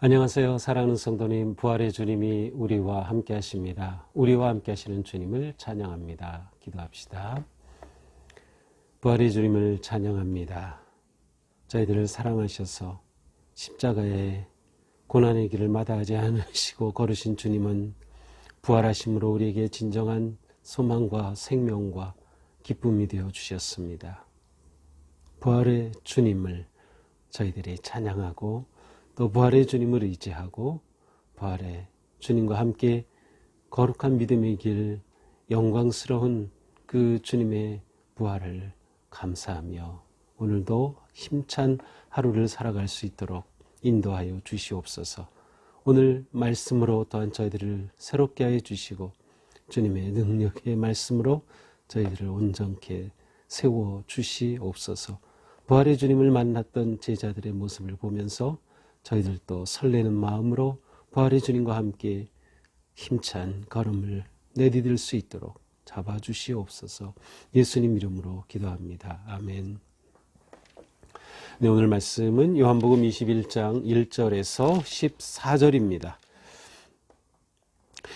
안녕하세요. 사랑하는 성도님, 부활의 주님이 우리와 함께 하십니다. 우리와 함께 하시는 주님을 찬양합니다. 기도합시다. 부활의 주님을 찬양합니다. 저희들을 사랑하셔서 십자가의 고난의 길을 마다하지 않으시고 걸으신 주님은 부활하심으로 우리에게 진정한 소망과 생명과 기쁨이 되어 주셨습니다. 부활의 주님을 저희들이 찬양하고 또 부활의 주님을 의지하고 부활의 주님과 함께 거룩한 믿음의 길, 영광스러운 그 주님의 부활을 감사하며 오늘도 힘찬 하루를 살아갈 수 있도록 인도하여 주시옵소서. 오늘 말씀으로 또한 저희들을 새롭게 하여 주시고 주님의 능력의 말씀으로 저희들을 온전케 세워 주시옵소서. 부활의 주님을 만났던 제자들의 모습을 보면서 저희들도 설레는 마음으로 부활의 주님과 함께 힘찬 걸음을 내디딜 수 있도록 잡아주시옵소서. 예수님 이름으로 기도합니다. 아멘. 네, 오늘 말씀은 요한복음 21장 1절에서 14절입니다.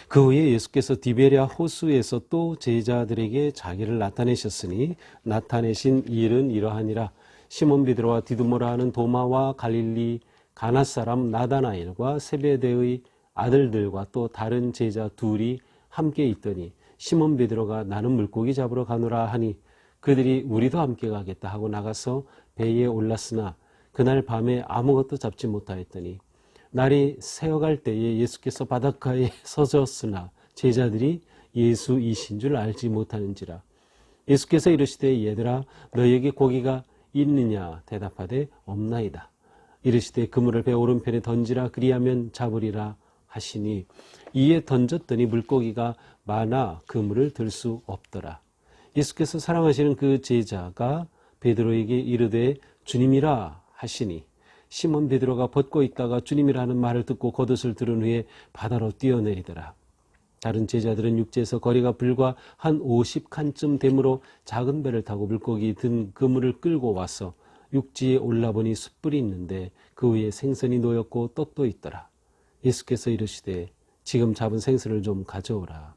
그 후에 예수께서 디베랴 호수에서 또 제자들에게 자기를 나타내셨으니 나타내신 일은 이러하니라. 시몬 베드로와 디두모라 하는 도마와 갈릴리 가나 사람 나다나엘과 세베대의 아들들과 또 다른 제자 둘이 함께 있더니 시몬 베드로가 나는 물고기 잡으러 가노라 하니 그들이 우리도 함께 가겠다 하고 나가서 배에 올랐으나 그날 밤에 아무것도 잡지 못하였더니 날이 새어갈 때에 예수께서 바닷가에 서셨으나 제자들이 예수이신 줄 알지 못하는지라. 예수께서 이르시되 얘들아 너희에게 고기가 있느냐 대답하되 없나이다. 이르시되 그물을 배 오른편에 던지라 그리하면 잡으리라 하시니 이에 던졌더니 물고기가 많아 그물을 들 수 없더라. 예수께서 사랑하시는 그 제자가 베드로에게 이르되 주님이라 하시니 시몬 베드로가 벗고 있다가 주님이라는 말을 듣고 겉옷을 들은 후에 바다로 뛰어내리더라. 다른 제자들은 육지에서 거리가 불과 한 50칸쯤 되므로 작은 배를 타고 물고기 든 그물을 끌고 와서 육지에 올라보니 숯불이 있는데 그 위에 생선이 놓였고 떡도 있더라. 예수께서 이르시되 지금 잡은 생선을 좀 가져오라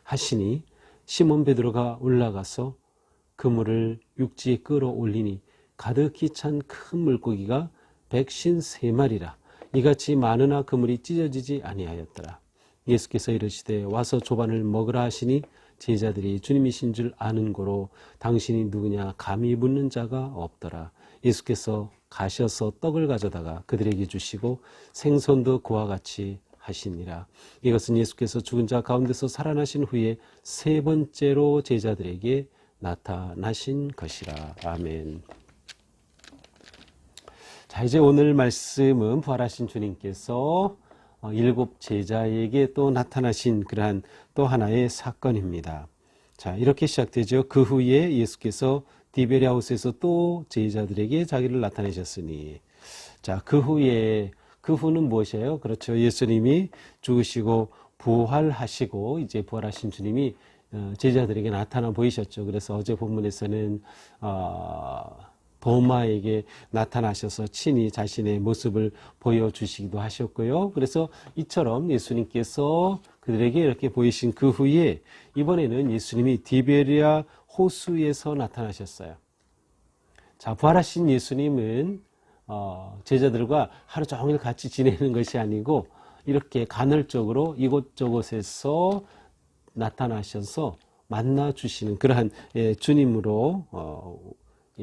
하시니 시몬 베드로가 올라가서 그물을 육지에 끌어올리니 가득히 찬 큰 물고기가 153마리라. 이같이 많으나 그물이 찢어지지 아니하였더라. 예수께서 이르시되 와서 조반을 먹으라 하시니 제자들이 주님이신 줄 아는 고로 당신이 누구냐 감히 묻는 자가 없더라. 예수께서 가셔서 떡을 가져다가 그들에게 주시고 생선도 그와 같이 하시니라. 이것은 예수께서 죽은 자 가운데서 살아나신 후에 세 번째로 제자들에게 나타나신 것이라. 아멘. 자, 이제 오늘 말씀은 부활하신 주님께서 7 제자에게 또 나타나신 그러한 또 하나의 사건입니다. 자, 이렇게 시작되죠. 그 후에 예수께서 디베랴 호수에서 또 제자들에게 자기를 나타내셨으니. 자, 그 후는 무엇이에요? 그렇죠. 예수님이 죽으시고 부활하시고 이제 부활하신 주님이 제자들에게 나타나 보이셨죠. 그래서 어제 본문에서는 도마에게 나타나셔서 친히 자신의 모습을 보여주시기도 하셨고요. 그래서 이처럼 예수님께서 그들에게 이렇게 보이신 그 후에 이번에는 예수님이 디베랴 호수에서 나타나셨어요. 자, 부활하신 예수님은 제자들과 하루 종일 같이 지내는 것이 아니고 이렇게 간헐적으로 이곳저곳에서 나타나셔서 만나주시는 그러한 주님으로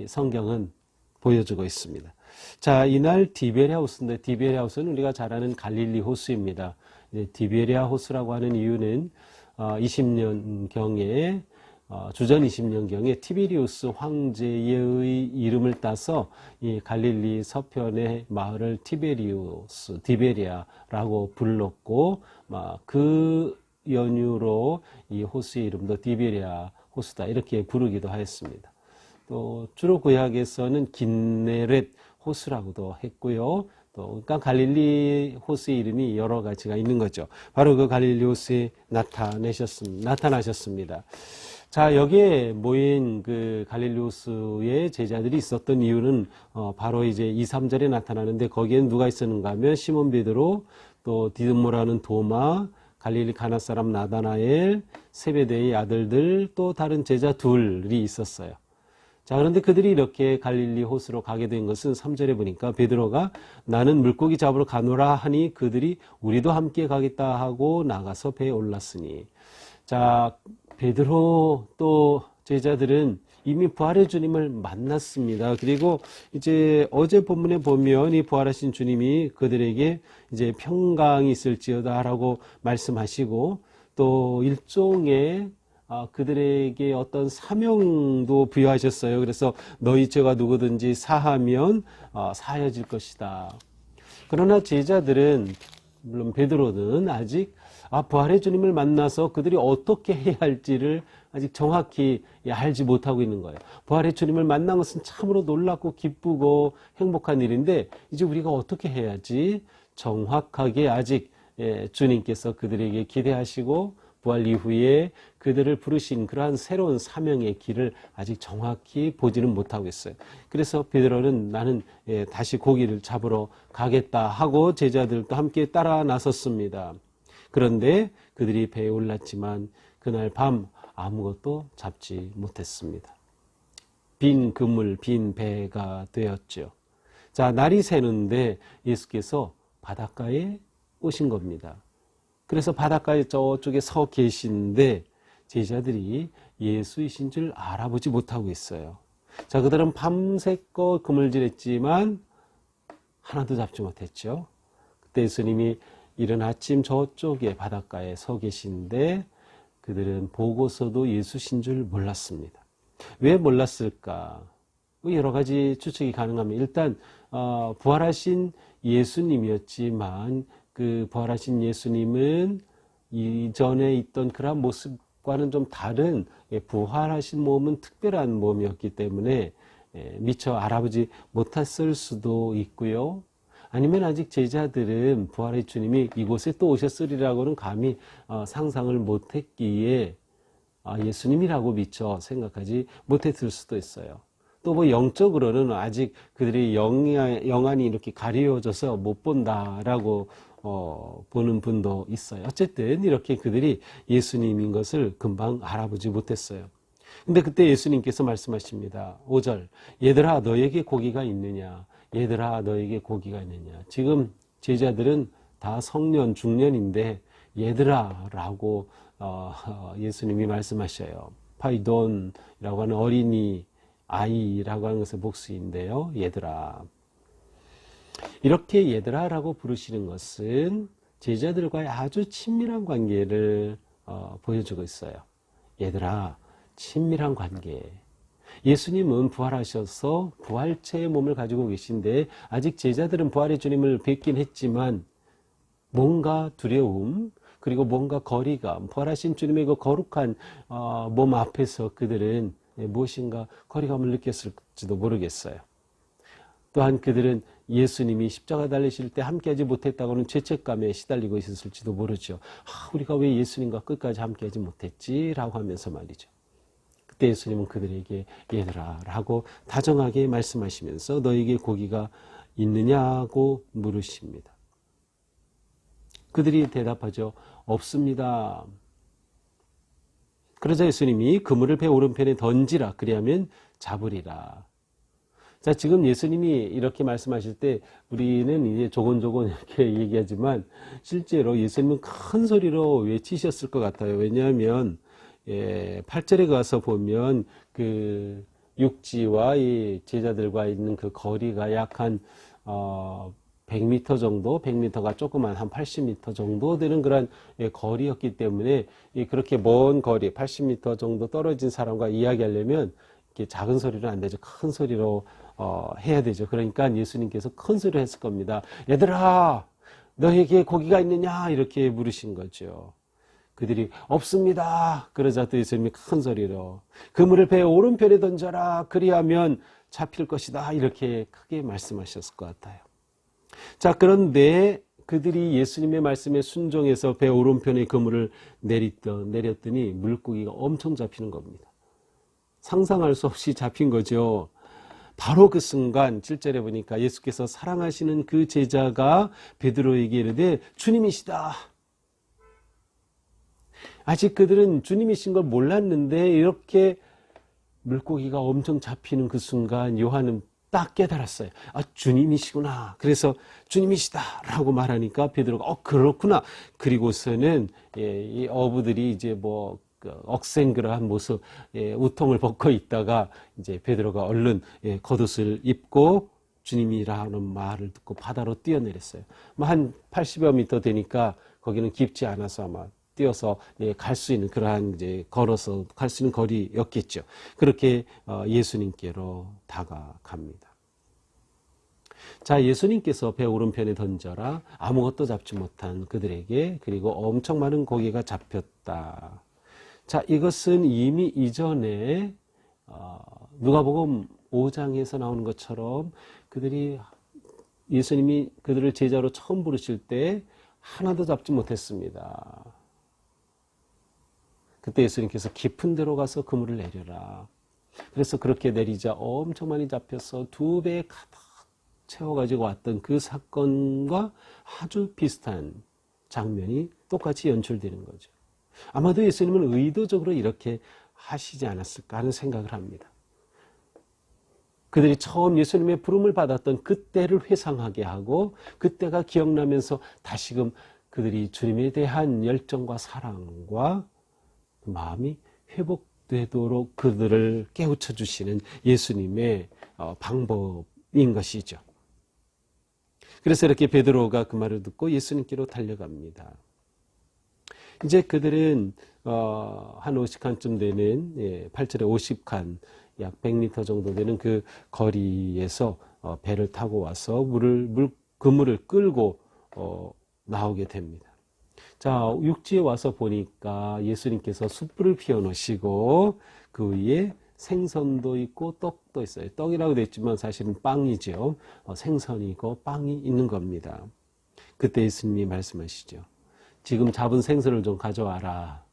성경은 보여주고 있습니다. 자, 이날 디베랴 호수인데 디베랴 호수는 우리가 잘 아는 갈릴리 호수입니다. 디베랴 호수라고 하는 이유는 20년경에 주전 20년경에 티베리우스 황제의 이름을 따서 이 갈릴리 서편의 마을을 디베랴라고 불렀고 그 연유로 이 호수의 이름도 디베랴 호수다 이렇게 부르기도 하였습니다. 또 주로 구약에서는 긴네렛 호수라고도 했고요. 또 그러니까 갈릴리 호수의 이름이 여러 가지가 있는 거죠. 바로 그 갈릴리 호수에 나타나셨습니다. 자, 여기에 모인 그 갈릴리 호수의 제자들이 있었던 이유는 바로 이제 2, 3절에 나타나는데 거기에는 누가 있었는가 하면 시몬 베드로, 또 디드모라는 도마, 갈릴리 가나 사람 나다나엘, 세베대의 아들들, 또 다른 제자 둘이 있었어요. 자, 그런데 그들이 이렇게 갈릴리 호수로 가게 된 것은 3절에 보니까 베드로가 나는 물고기 잡으러 가노라 하니 그들이 우리도 함께 가겠다 하고 나가서 배에 올랐으니. 자, 베드로 또 제자들은 이미 부활의 주님을 만났습니다. 그리고 이제 어제 본문에 보면 이 부활하신 주님이 그들에게 이제 평강이 있을지어다라고 말씀하시고 또 일종의 그들에게 어떤 사명도 부여하셨어요. 그래서 너희 죄가 누구든지 사하면 사하여질 것이다. 그러나 제자들은 물론 베드로는 아직 부활의 주님을 만나서 그들이 어떻게 해야 할지를 아직 정확히 알지 못하고 있는 거예요. 부활의 주님을 만난 것은 참으로 놀랍고 기쁘고 행복한 일인데 이제 우리가 어떻게 해야지 정확하게 아직 주님께서 그들에게 기대하시고 부활 이후에 그들을 부르신 그러한 새로운 사명의 길을 아직 정확히 보지는 못하고 있어요. 그래서 베드로는 나는 다시 고기를 잡으러 가겠다 하고 제자들도 함께 따라 나섰습니다. 그런데 그들이 배에 올랐지만 그날 밤 아무것도 잡지 못했습니다. 빈 그물, 빈 배가 되었죠. 자, 날이 새는데 예수께서 바닷가에 오신 겁니다. 그래서 바닷가에 저쪽에 서 계신데 제자들이 예수이신 줄 알아보지 못하고 있어요. 자, 그들은 밤새껏 그물질했지만 하나도 잡지 못했죠. 그때 예수님이 이른 아침 저쪽에 바닷가에 서 계신데 그들은 보고서도 예수신 줄 몰랐습니다. 왜 몰랐을까? 여러 가지 추측이 가능합니다. 일단 부활하신 예수님이었지만 그 부활하신 예수님은 이전에 있던 그런 모습과는 좀 다른 부활하신 몸은 특별한 몸이었기 때문에 미처 알아보지 못했을 수도 있고요. 아니면 아직 제자들은 부활의 주님이 이곳에 또 오셨으리라고는 감히 상상을 못했기에 예수님이라고 미처 생각하지 못했을 수도 있어요. 또 뭐 영적으로는 아직 그들의 영안이 이렇게 가려져서 못 본다라고 보는 분도 있어요. 어쨌든 이렇게 그들이 예수님인 것을 금방 알아보지 못했어요. 근데 그때 예수님께서 말씀하십니다. 5절, 얘들아 너에게 고기가 있느냐? 얘들아 너에게 고기가 있느냐? 지금 제자들은 다 성년, 중년인데 얘들아 라고 예수님이 말씀하셔요. 파이돈이라고 하는 어린이, 아이라고 하는 것의 복수인데요. 얘들아. 이렇게 얘들아라고 부르시는 것은 제자들과의 아주 친밀한 관계를 보여주고 있어요. 얘들아, 친밀한 관계. 예수님은 부활하셔서 부활체의 몸을 가지고 계신데 아직 제자들은 부활의 주님을 뵙긴 했지만 뭔가 두려움 그리고 뭔가 거리감, 부활하신 주님의 그 거룩한 몸 앞에서 그들은 무엇인가 거리감을 느꼈을지도 모르겠어요. 또한 그들은 예수님이 십자가 달리실 때 함께하지 못했다고는 죄책감에 시달리고 있었을지도 모르죠. 우리가 왜 예수님과 끝까지 함께하지 못했지? 라고 하면서 말이죠. 그때 예수님은 그들에게 얘들아 라고 다정하게 말씀하시면서 너에게 고기가 있느냐고 물으십니다. 그들이 대답하죠. 없습니다. 그러자 예수님이 그물을 배 오른편에 던지라 그리하면 잡으리라. 자, 지금 예수님이 이렇게 말씀하실 때 우리는 이제 조곤조곤 이렇게 얘기하지만 실제로 예수님은 큰 소리로 외치셨을 것 같아요. 왜냐하면 8절에 가서 보면 그 육지와 이 제자들과 있는 그 거리가 약 한 100m 정도, 100m가 조그만 한 80m 정도 되는 그런 거리였기 때문에 그렇게 먼 거리, 80m 정도 떨어진 사람과 이야기하려면 이렇게 작은 소리는 안 되죠. 큰 소리로 해야 되죠. 그러니까 예수님께서 큰 소리를 했을 겁니다. 얘들아, 너에게 고기가 있느냐? 이렇게 물으신 거죠. 그들이 없습니다. 그러자 또 예수님이 큰 소리로 그물을 배 오른편에 던져라. 그리하면 잡힐 것이다. 이렇게 크게 말씀하셨을 것 같아요. 자, 그런데 그들이 예수님의 말씀에 순종해서 배 오른편에 그물을 내렸더니 물고기가 엄청 잡히는 겁니다. 상상할 수 없이 잡힌 거죠. 바로 그 순간 7절에 보니까 예수께서 사랑하시는 그 제자가 베드로에게 이르되 주님이시다. 아직 그들은 주님이신 걸 몰랐는데 이렇게 물고기가 엄청 잡히는 그 순간 요한은 딱 깨달았어요. 아, 주님이시구나. 그래서 주님이시다라고 말하니까 베드로가 그렇구나. 그리고서는 이 어부들이 이제 뭐 억센그러한 모습, 우통을 벗고 있다가 이제 베드로가 얼른 겉옷을 입고 주님이라는 말을 듣고 바다로 뛰어내렸어요. 뭐 한 80여 미터 되니까 거기는 깊지 않아서 아마 뛰어서 갈 수 있는 그러한 이제 걸어서 갈 수 있는 거리였겠죠. 그렇게 예수님께로 다가갑니다. 자, 예수님께서 배 오른편에 던져라 아무것도 잡지 못한 그들에게 그리고 엄청 많은 고기가 잡혔다. 자, 이것은 이미 이전에 누가복음 5장에서 나오는 것처럼 예수님이 그들을 제자로 처음 부르실 때 하나도 잡지 못했습니다. 그때 예수님께서 깊은 데로 가서 그물을 내려라. 그래서 그렇게 내리자 엄청 많이 잡혀서 2배에 가득 채워가지고 왔던 그 사건과 아주 비슷한 장면이 똑같이 연출되는 거죠. 아마도 예수님은 의도적으로 이렇게 하시지 않았을까 하는 생각을 합니다. 그들이 처음 예수님의 부름을 받았던 그때를 회상하게 하고 그때가 기억나면서 다시금 그들이 주님에 대한 열정과 사랑과 마음이 회복되도록 그들을 깨우쳐 주시는 예수님의 방법인 것이죠. 그래서 이렇게 베드로가 그 말을 듣고 예수님께로 달려갑니다. 이제 그들은 한 50칸쯤 되는 8절에 50칸 약 100m 정도 되는 그 거리에서 배를 타고 와서 그물을 끌고 나오게 됩니다. 자, 육지에 와서 보니까 예수님께서 숯불을 피워 놓으시고 그 위에 생선도 있고 떡도 있어요. 떡이라고 되어 있지만 사실은 빵이죠. 생선이고 빵이 있는 겁니다. 그때 예수님이 말씀하시죠. 지금 잡은 생선을 좀 가져와라.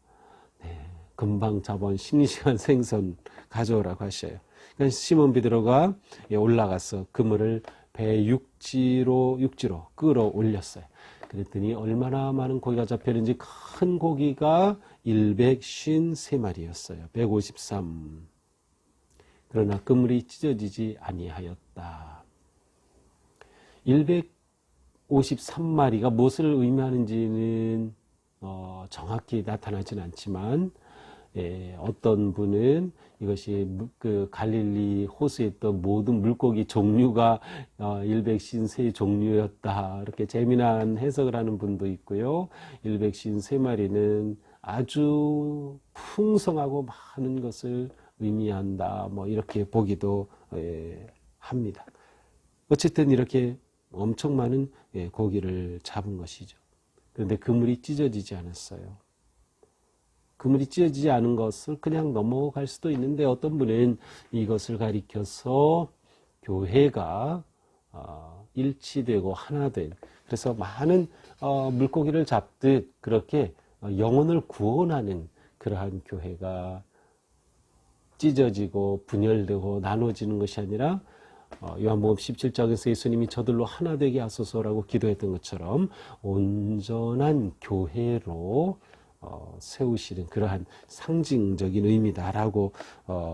금방 잡은 싱싱한 생선 가져오라고 하셔요. 그러니까 시몬 베드로가 올라가서 그물을 배 육지로 끌어올렸어요. 그랬더니 얼마나 많은 고기가 잡혔는지 큰 고기가 153마리였어요. 153. 그러나 그물이 찢어지지 아니하였다. 153마리가 무엇을 의미하는지는 정확히 나타나진 않지만 어떤 분은 이것이 그 갈릴리 호수에 있던 모든 물고기 종류가 153 종류였다. 이렇게 재미난 해석을 하는 분도 있고요. 153마리는 아주 풍성하고 많은 것을 의미한다. 뭐 이렇게 보기도 합니다. 어쨌든 이렇게 엄청 많은 고기를 잡은 것이죠. 그런데 그물이 찢어지지 않았어요. 그물이 찢어지지 않은 것을 그냥 넘어갈 수도 있는데 어떤 분은 이것을 가리켜서 교회가 일치되고 하나된, 그래서 많은 물고기를 잡듯 그렇게 영혼을 구원하는 그러한 교회가 찢어지고 분열되고 나눠지는 것이 아니라 요한복음 17장에서 예수님이 저들로 하나 되게 하소서라고 기도했던 것처럼 온전한 교회로 세우시는 그러한 상징적인 의미다라고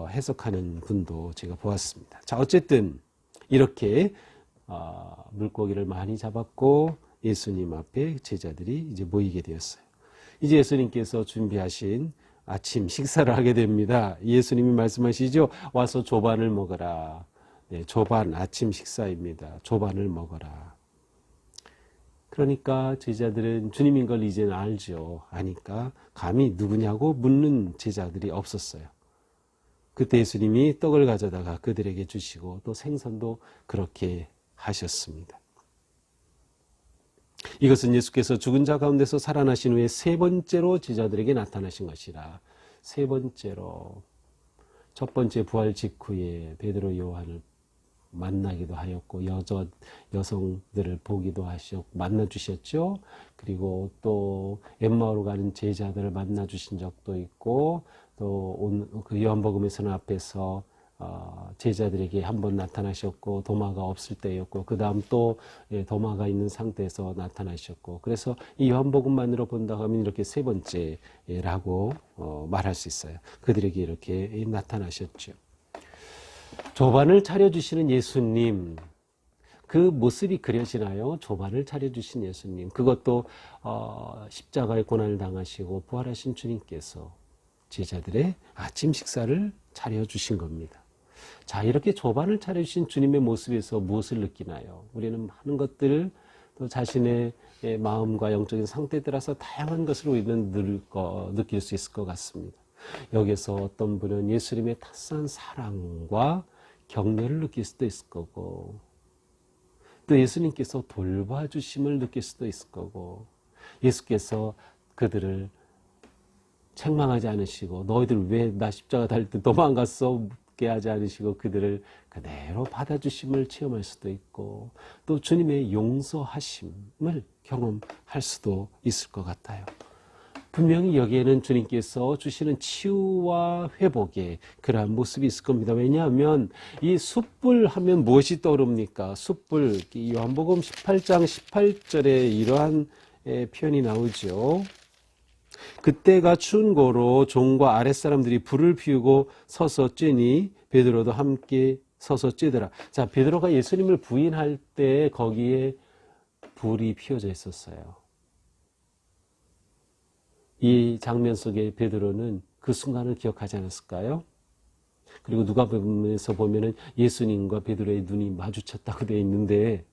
해석하는 분도 제가 보았습니다. 자, 어쨌든 이렇게 물고기를 많이 잡았고 예수님 앞에 제자들이 이제 모이게 되었어요. 이제 예수님께서 준비하신 아침 식사를 하게 됩니다. 예수님이 말씀하시죠. 와서 조반을 먹어라. 네, 조반 아침 식사입니다. 조반을 먹어라. 그러니까 제자들은 주님인 걸 이제는 알죠. 아니까 감히 누구냐고 묻는 제자들이 없었어요. 그때 예수님이 떡을 가져다가 그들에게 주시고 또 생선도 그렇게 하셨습니다. 이것은 예수께서 죽은 자 가운데서 살아나신 후에 세 번째로 제자들에게 나타나신 것이라. 세 번째로. 첫 번째 부활 직후에 베드로 요한을 만나기도 하였고 여성들을 보기도 하셨고 만나 주셨죠. 그리고 또 엠마오로 가는 제자들을 만나 주신 적도 있고 또 그 요한복음에서는 앞에서 제자들에게 한번 나타나셨고 도마가 없을 때였고 그 다음 또 도마가 있는 상태에서 나타나셨고 그래서 이 요한복음만으로 본다고 하면 이렇게 세 번째라고 말할 수 있어요. 그들에게 이렇게 나타나셨죠. 조반을 차려주시는 예수님, 그 모습이 그려지나요? 조반을 차려주신 예수님, 그것도 십자가의 고난을 당하시고 부활하신 주님께서 제자들의 아침 식사를 차려주신 겁니다. 자, 이렇게 조반을 차려주신 주님의 모습에서 무엇을 느끼나요? 우리는 많은 것들을 또 자신의 마음과 영적인 상태에 따라서 다양한 것을 우리는 느낄 수 있을 것 같습니다. 여기서 어떤 분은 예수님의 따스한 사랑과 격려를 느낄 수도 있을 거고 또 예수님께서 돌봐주심을 느낄 수도 있을 거고 예수께서 그들을 책망하지 않으시고 너희들 왜 나 십자가 달릴 때 도망갔어 묻게 하지 않으시고 그들을 그대로 받아주심을 체험할 수도 있고 또 주님의 용서하심을 경험할 수도 있을 것 같아요. 분명히 여기에는 주님께서 주시는 치유와 회복의 그러한 모습이 있을 겁니다. 왜냐하면 이 숯불 하면 무엇이 떠오릅니까? 숯불, 요한복음 18장 18절에 이러한 표현이 나오죠. 그때가 추운 고로 종과 아랫사람들이 불을 피우고 서서 쬐니 베드로도 함께 서서 쬐더라. 자, 베드로가 예수님을 부인할 때 거기에 불이 피워져 있었어요. 이 장면 속에 베드로는 그 순간을 기억하지 않았을까요? 그리고 누가복음에서 보면은 예수님과 베드로의 눈이 마주쳤다고 되어 있는데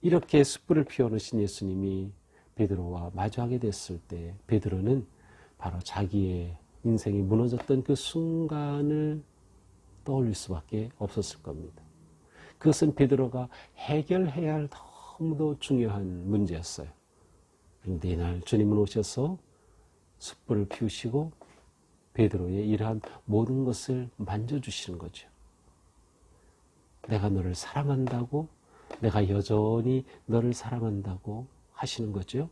이렇게 숯불을 피워놓으신 예수님이 베드로와 마주하게 됐을 때 베드로는 바로 자기의 인생이 무너졌던 그 순간을 떠올릴 수밖에 없었을 겁니다. 그것은 베드로가 해결해야 할 너무도 중요한 문제였어요. 그런데 이날 주님은 오셔서 숯불을 피우시고 베드로의 이러한 모든 것을 만져주시는 거죠. 내가 너를 사랑한다고, 내가 여전히 너를 사랑한다고 하시는 거죠.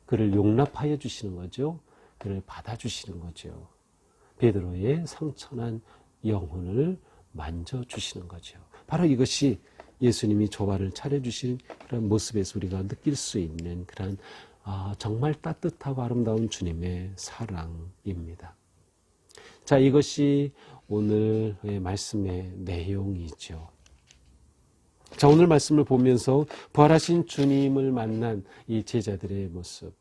그를 용납하여 주시는 거죠. 그를 받아주시는 거죠. 베드로의 상처난 영혼을 만져주시는 거죠. 바로 이것이 예수님이 조반을 차려주신 그런 모습에서 우리가 느낄 수 있는 그런 정말 따뜻하고 아름다운 주님의 사랑입니다. 자, 이것이 오늘의 말씀의 내용이죠. 자, 오늘 말씀을 보면서 부활하신 주님을 만난 이 제자들의 모습,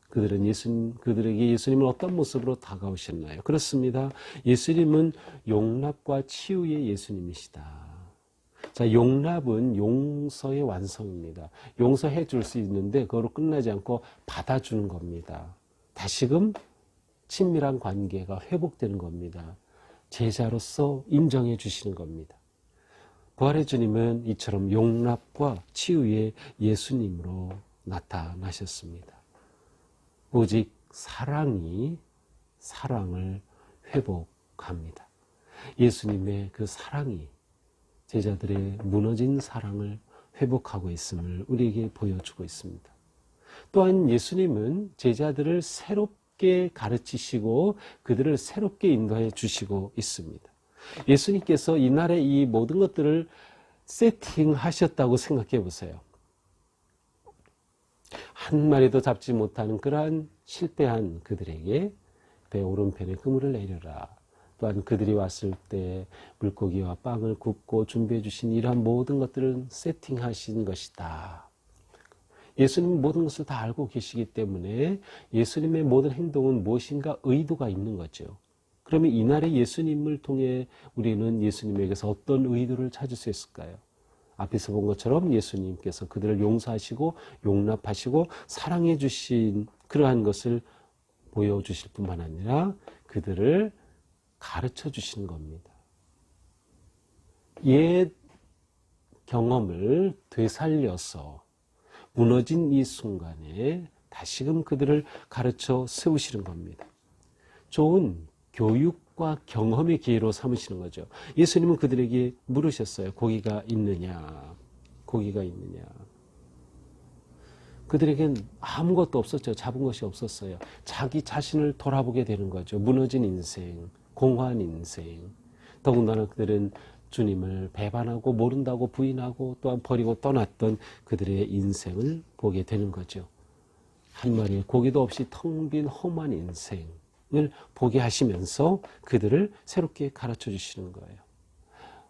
그들에게 예수님은 어떤 모습으로 다가오셨나요? 그렇습니다. 예수님은 용납과 치유의 예수님이시다. 자, 용납은 용서의 완성입니다. 용서해 줄 수 있는데 그거로 끝나지 않고 받아주는 겁니다. 다시금 친밀한 관계가 회복되는 겁니다. 제자로서 인정해 주시는 겁니다. 부활의 주님은 이처럼 용납과 치유의 예수님으로 나타나셨습니다. 오직 사랑이 사랑을 회복합니다. 예수님의 그 사랑이 제자들의 무너진 사랑을 회복하고 있음을 우리에게 보여주고 있습니다. 또한 예수님은 제자들을 새롭게 가르치시고 그들을 새롭게 인도해 주시고 있습니다. 예수님께서 이날의 이 모든 것들을 세팅하셨다고 생각해 보세요. 한 마리도 잡지 못하는 그러한 실패한 그들에게 배 오른편에 그물을 내려라. 또한 그들이 왔을 때 물고기와 빵을 굽고 준비해 주신 이러한 모든 것들은 세팅하신 것이다. 예수님은 모든 것을 다 알고 계시기 때문에 예수님의 모든 행동은 무엇인가 의도가 있는 거죠. 그러면 이날의 예수님을 통해 우리는 예수님에게서 어떤 의도를 찾을 수 있을까요? 앞에서 본 것처럼 예수님께서 그들을 용서하시고 용납하시고 사랑해 주신 그러한 것을 보여주실 뿐만 아니라 그들을 가르쳐 주시는 겁니다. 옛 경험을 되살려서 무너진 이 순간에 다시금 그들을 가르쳐 세우시는 겁니다. 좋은 교육과 경험의 기회로 삼으시는 거죠. 예수님은 그들에게 물으셨어요. 고기가 있느냐? 고기가 있느냐? 그들에겐 아무것도 없었죠. 잡은 것이 없었어요. 자기 자신을 돌아보게 되는 거죠. 무너진 인생, 공허한 인생. 더군다나 그들은 주님을 배반하고 모른다고 부인하고 또한 버리고 떠났던 그들의 인생을 보게 되는 거죠. 한 마리의 고기도 없이 텅 빈 험한 인생을 보게 하시면서 그들을 새롭게 가르쳐 주시는 거예요.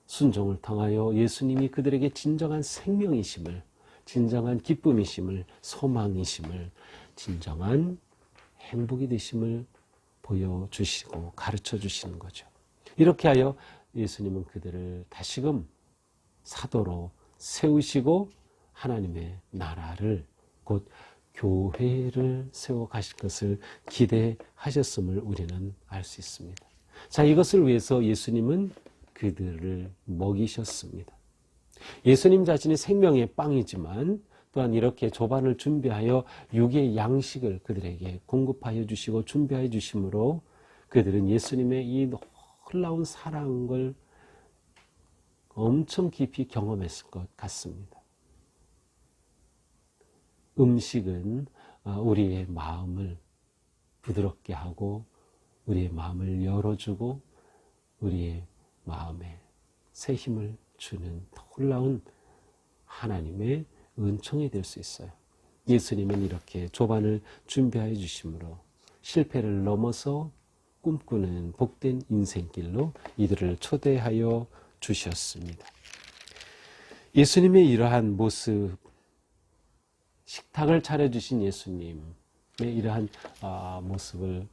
순종을 통하여 예수님이 그들에게 진정한 생명이심을, 진정한 기쁨이심을, 소망이심을, 진정한 행복이 되심을 보여주시고 가르쳐 주시는 거죠. 이렇게 하여 예수님은 그들을 다시금 사도로 세우시고 하나님의 나라를, 곧 교회를 세워 가실 것을 기대하셨음을 우리는 알 수 있습니다. 자, 이것을 위해서 예수님은 그들을 먹이셨습니다. 예수님 자신이 생명의 빵이지만 또한 이렇게 조반을 준비하여 육의 양식을 그들에게 공급하여 주시고 준비하여 주심으로 그들은 예수님의 이 놀라운 사랑을 엄청 깊이 경험했을 것 같습니다. 음식은 우리의 마음을 부드럽게 하고 우리의 마음을 열어주고 우리의 마음에 새 힘을 주는 놀라운 하나님의 은총이 될 수 있어요. 예수님은 이렇게 조반을 준비하여 주심으로 실패를 넘어서 꿈꾸는 복된 인생길로 이들을 초대하여 주셨습니다. 예수님의 이러한 모습, 식탁을 차려주신 예수님의 이러한 모습을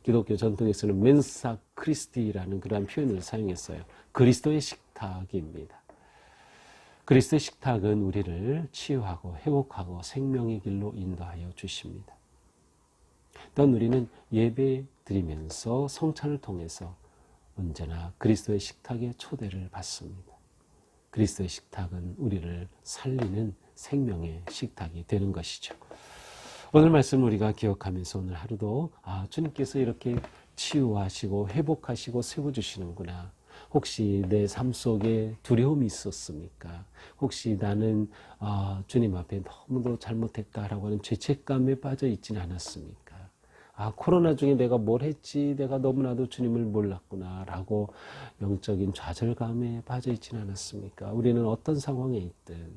기독교 전통에서는 멘사 크리스티라는 그러한 표현을 사용했어요. 그리스도의 식탁입니다. 그리스도의 식탁은 우리를 치유하고 회복하고 생명의 길로 인도하여 주십니다. 또한 우리는 예배 드리면서 성찬을 통해서 언제나 그리스도의 식탁에 초대를 받습니다. 그리스도의 식탁은 우리를 살리는 생명의 식탁이 되는 것이죠. 오늘 말씀 우리가 기억하면서 오늘 하루도 주님께서 이렇게 치유하시고 회복하시고 세워주시는구나. 혹시 내 삶 속에 두려움이 있었습니까? 혹시 나는 주님 앞에 너무도 잘못했다라고 하는 죄책감에 빠져 있지는 않았습니까? 코로나 중에 내가 뭘 했지? 내가 너무나도 주님을 몰랐구나 라고 영적인 좌절감에 빠져 있지는 않았습니까? 우리는 어떤 상황에 있든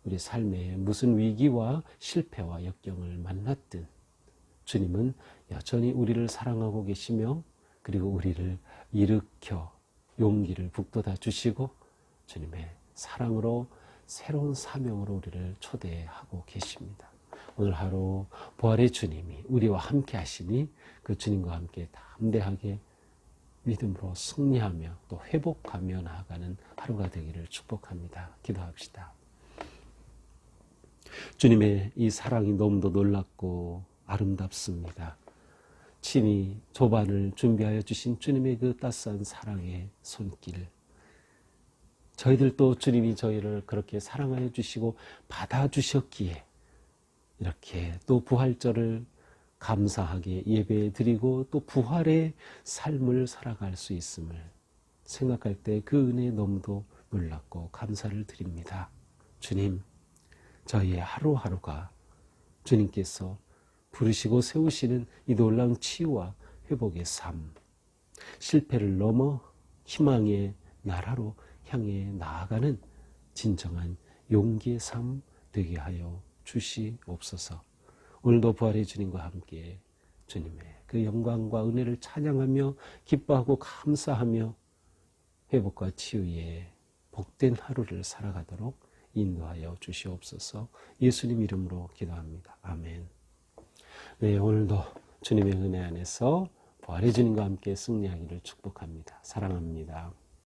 우리 삶에 무슨 위기와 실패와 역경을 만났든 주님은 여전히 우리를 사랑하고 계시며 그리고 우리를 일으켜 용기를 북돋아 주시고 주님의 사랑으로 새로운 사명으로 우리를 초대하고 계십니다. 오늘 하루 부활의 주님이 우리와 함께 하시니 그 주님과 함께 담대하게 믿음으로 승리하며 또 회복하며 나아가는 하루가 되기를 축복합니다. 기도합시다. 주님의 이 사랑이 너무도 놀랍고 아름답습니다. 친히 조반을 준비하여 주신 주님의 그 따스한 사랑의 손길, 저희들도 주님이 저희를 그렇게 사랑하여 주시고 받아주셨기에 이렇게 또 부활절을 감사하게 예배드리고 또 부활의 삶을 살아갈 수 있음을 생각할 때 그 은혜에 너무도 놀랍고 감사를 드립니다. 주님, 저희의 하루하루가 주님께서 부르시고 세우시는 이 놀라운 치유와 회복의 삶, 실패를 넘어 희망의 나라로 향해 나아가는 진정한 용기의 삶 되게 하여 주시옵소서. 오늘도 부활의 주님과 함께 주님의 그 영광과 은혜를 찬양하며 기뻐하고 감사하며 회복과 치유의 복된 하루를 살아가도록 인도하여 주시옵소서. 예수님 이름으로 기도합니다. 아멘. 네, 오늘도 주님의 은혜 안에서 부활의 주님과 함께 승리하기를 축복합니다. 사랑합니다.